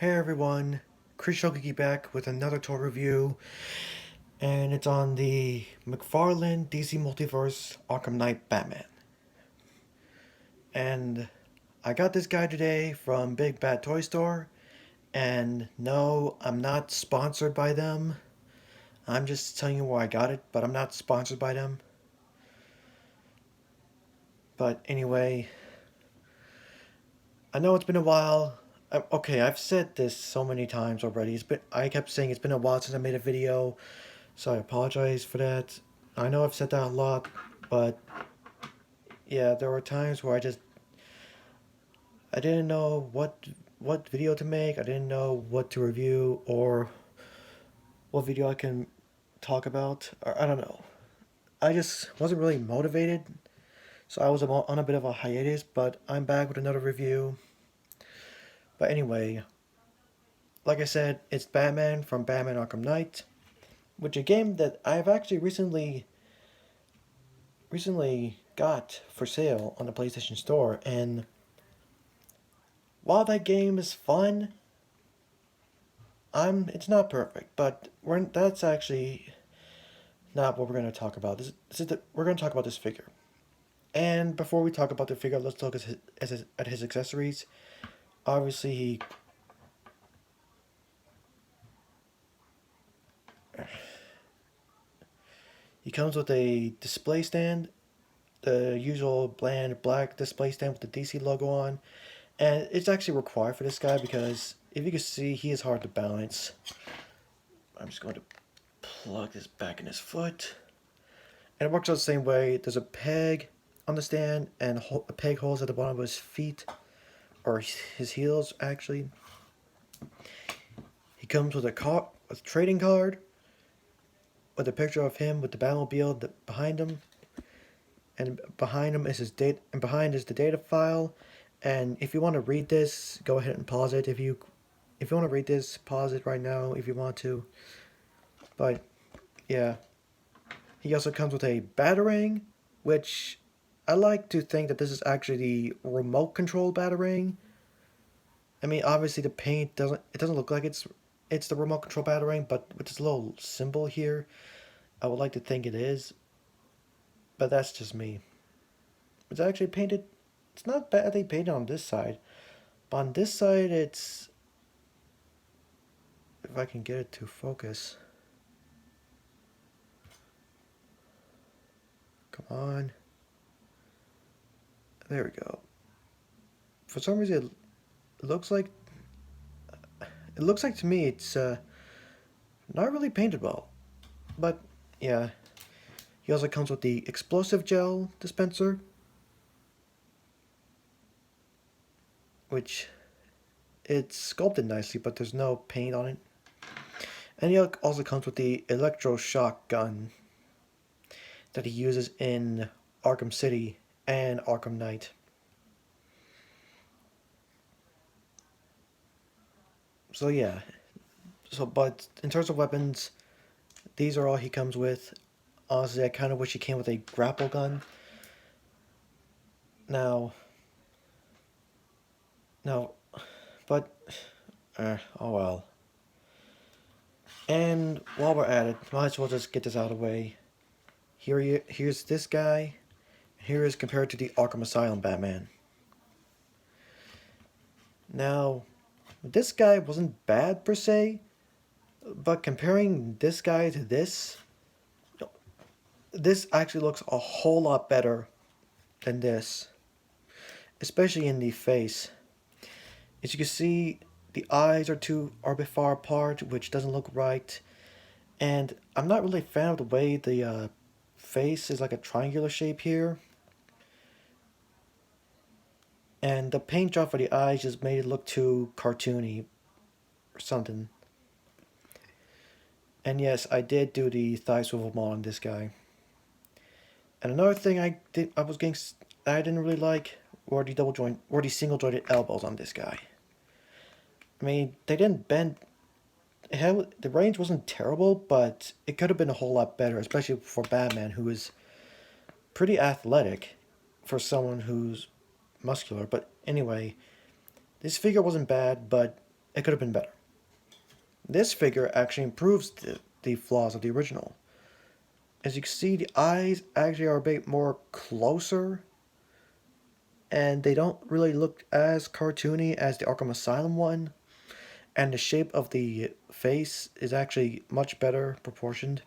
Hey everyone, Chris Shogeki back with another toy review, and it's on the Mcfarlane DC Multiverse Arkham Knight Batman. And I got this guy today from Big Bad Toy Store, and no, I'm not sponsored by them. I'm just telling you where I got it, but I'm not sponsored by them. But anyway, I know it's been a while. Okay, I've said this so many times already. I kept saying it's been a while since I made a video. So I apologize for that. I know I've said that a lot, but yeah, there were times where I didn't know what video to make. I didn't know what to review or what video I can talk about. Or I don't know. I just wasn't really motivated, so I was on a bit of a hiatus. But I'm back with another review. But anyway, like I said, it's Batman from Batman Arkham Knight, which is a game that I've actually recently got for sale on the PlayStation Store. And while that game is fun, it's not perfect. But that's actually not what we're going to talk about. We're going to talk about this figure. And before we talk about the figure, let's look at his accessories. Obviously, he comes with a display stand, the usual bland black display stand with the DC logo on. And it's actually required for this guy because if you can see, he is hard to balance. I'm just going to plug this back in his foot. And it works out the same way. There's a peg on the stand and a peg holes at the bottom of his feet, or his heels actually. He comes with a trading card with a picture of him with the Batmobile behind him, and behind him is his date, and behind is the data file. And if you want to read this, go ahead and pause it. If you want to read this, pause it right now if you want to. But yeah, he also comes with a Batarang, which I like to think that this is actually the remote control Batarang. I mean, obviously the paint doesn't look like it's the remote control Batarang, but with this little symbol here, I would like to think it is. But that's just me. It's actually painted. It's not badly painted on this side, but on this side it's. If I can get it to focus. Come on. There we go. For some reason, it looks like to me it's not really painted well. But yeah, he also comes with the explosive gel dispenser, which it's sculpted nicely, but there's no paint on it. And he also comes with the electroshock gun that he uses in Arkham City and Arkham Knight. So yeah. But in terms of weapons, these are all he comes with. Honestly, I kind of wish he came with a grapple gun. Now, no, but, oh well. And while we're at it, might as well just get this out of the way. Here's this guy. Here is compared to the Arkham Asylum Batman. Now, this guy wasn't bad per se, but comparing this guy to this actually looks a whole lot better than this, especially in the face. As you can see, the eyes are a bit far apart, which doesn't look right, and I'm not really a fan of the way the face is like a triangular shape here. And the paint job for the eyes just made it look too cartoony or something. And yes, I did do the thigh swivel mod on this guy. And another thing I didn't really like were the single jointed elbows on this guy. I mean, they didn't bend. The range wasn't terrible, but it could have been a whole lot better, especially for Batman, who is pretty athletic for someone who's muscular. But anyway, this figure wasn't bad, but it could have been better. This figure actually improves the flaws of the original. As you can see, the eyes actually are a bit more closer, and they don't really look as cartoony as the Arkham Asylum one. And the shape of the face is actually much better proportioned.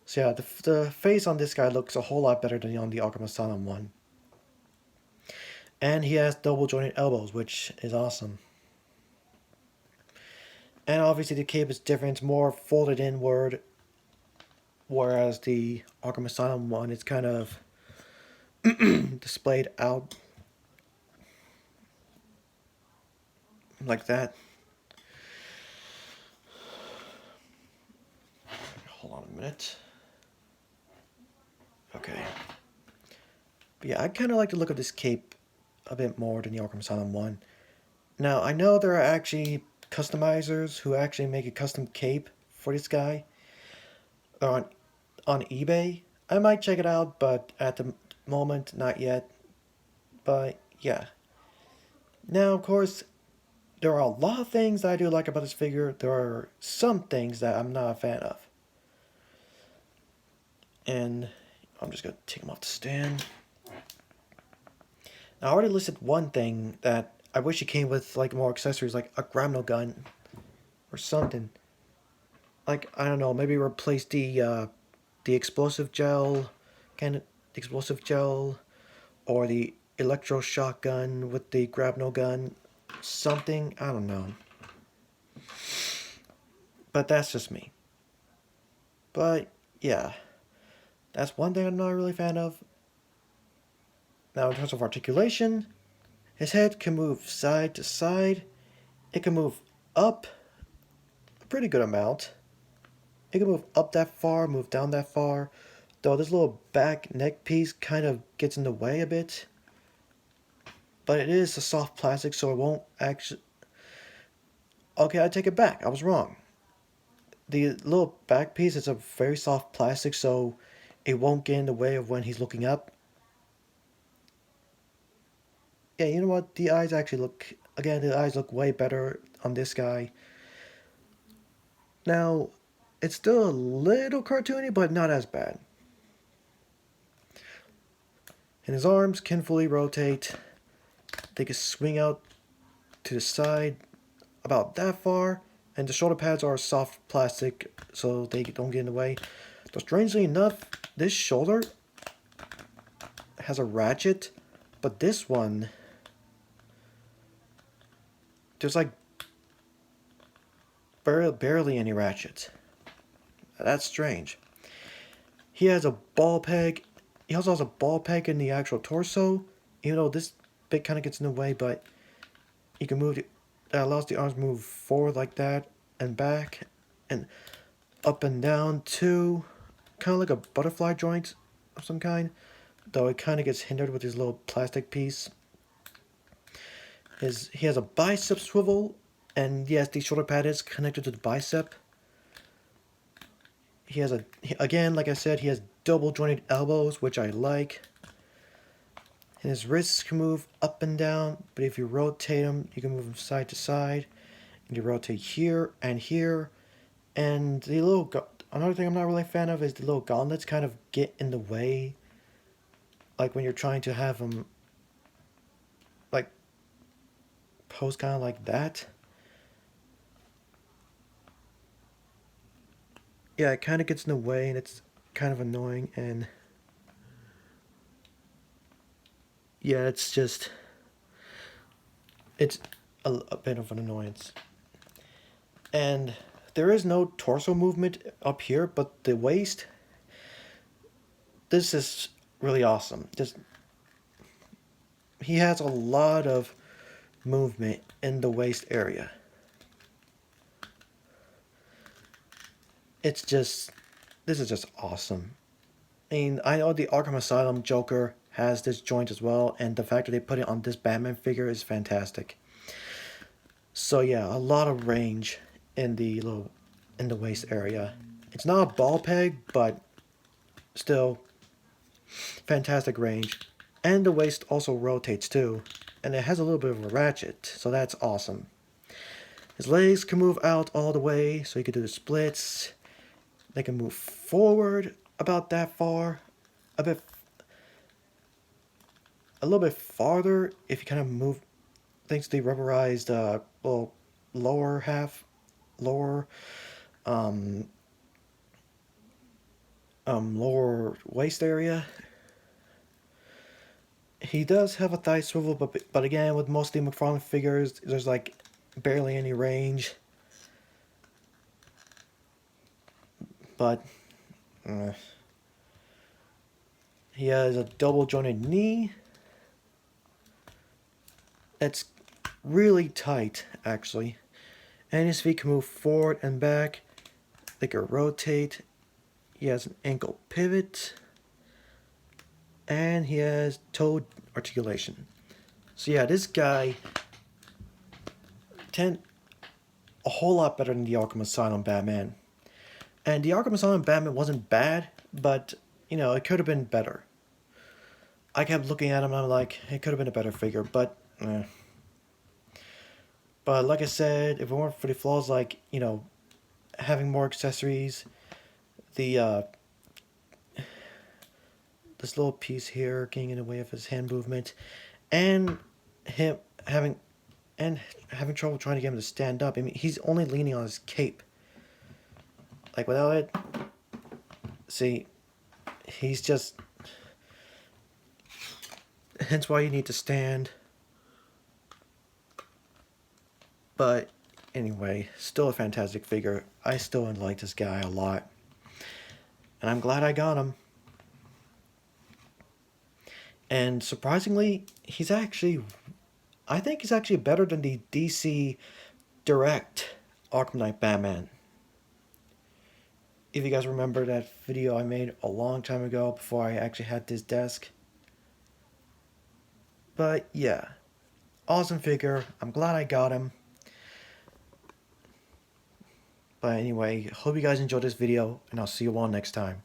So yeah, the face on this guy looks a whole lot better than on the Arkham Asylum one. And he has double jointed elbows, which is awesome. And obviously the cape is different, it's more folded inward, whereas the Arkham Asylum one is kind of displayed out like that. Hold on a minute. Okay. But yeah, I kind of like the look of this cape a bit more than the Arkham Asylum one. Now, I know there are actually customizers who actually make a custom cape for this guy. They're on eBay. I might check it out, but at the moment, not yet. But yeah. Now, of course, there are a lot of things that I do like about this figure. There are some things that I'm not a fan of. And I'm just going to take him off the stand. Now, I already listed one thing that I wish it came with like more accessories, like a grapnel gun or something. Like, I don't know, maybe replace the explosive gel, explosive gel, or the electroshock gun with the grapnel gun, something, I don't know. But that's just me. But yeah, that's one thing I'm not really a fan of. Now in terms of articulation, his head can move side to side. It can move up a pretty good amount. It can move up that far, move down that far. Though this little back neck piece kind of gets in the way a bit. But it is a soft plastic, so it won't actually... Okay, I take it back. I was wrong. The little back piece is a very soft plastic, so it won't get in the way of when he's looking up. Yeah, you know what? The eyes actually look... Again, the eyes look way better on this guy. Now, it's still a little cartoony, but not as bad. And his arms can fully rotate. They can swing out to the side about that far. And the shoulder pads are soft plastic, so they don't get in the way. But strangely enough, this shoulder has a ratchet, but this one, there's like barely any ratchet. That's strange. He has a ball peg. He also has a ball peg in the actual torso, even though this bit kind of gets in the way, but you can move it. That allows the arms to move forward like that, and back, and up and down too. Kind of like a butterfly joint of some kind, though it kind of gets hindered with his little plastic piece. He has a bicep swivel, and yes, the shoulder pad is connected to the bicep. He has again, like I said, he has double jointed elbows, which I like. And his wrists can move up and down, but if you rotate them, you can move them side to side. And you rotate here and here. And the another thing I'm not really a fan of is the little gauntlets kind of get in the way. Like when you're trying to have them, like, pose kind of like that. Yeah, it kind of gets in the way, and it's kind of annoying, and yeah, it's a bit of an annoyance. And there is no torso movement up here, but the waist, this is really awesome. He has a lot of movement in the waist area. This is just awesome. I mean, I know the Arkham Asylum Joker has this joint as well, and the fact that they put it on this Batman figure is fantastic. So yeah, a lot of range in the waist area. It's not a ball peg, but still fantastic range. And the waist also rotates too, and it has a little bit of a ratchet, so that's awesome. His legs can move out all the way, so he can do the splits. They can move forward about that far, a little bit farther if you kind of move, thanks to the rubberized, well, lower half, lower, um, lower waist area. He does have a thigh swivel, but again, with most of the Mcfarlane figures, there's like barely any range. But he has a double jointed knee. It's really tight, actually. And his feet can move forward and back. They can rotate. He has an ankle pivot. And he has toe articulation. So yeah, this guy a whole lot better than the Arkham Asylum Batman. And the Arkham Asylum Batman wasn't bad, but, you know, it could have been better. I kept looking at him and I'm like, it could have been a better figure, but But like I said, if it weren't for the flaws like, you know, having more accessories, the this little piece here getting in the way of his hand movement, and him having trouble trying to get him to stand up. I mean, he's only leaning on his cape. Like, without it, see, he's just... Hence why you need to stand. But anyway, still a fantastic figure. I still like this guy a lot. And I'm glad I got him. And surprisingly, he's actually... I think he's actually better than the DC Direct Arkham Knight Batman. If you guys remember that video I made a long time ago before I actually had this desk. But yeah, awesome figure. I'm glad I got him. But anyway, hope you guys enjoyed this video, and I'll see you all next time.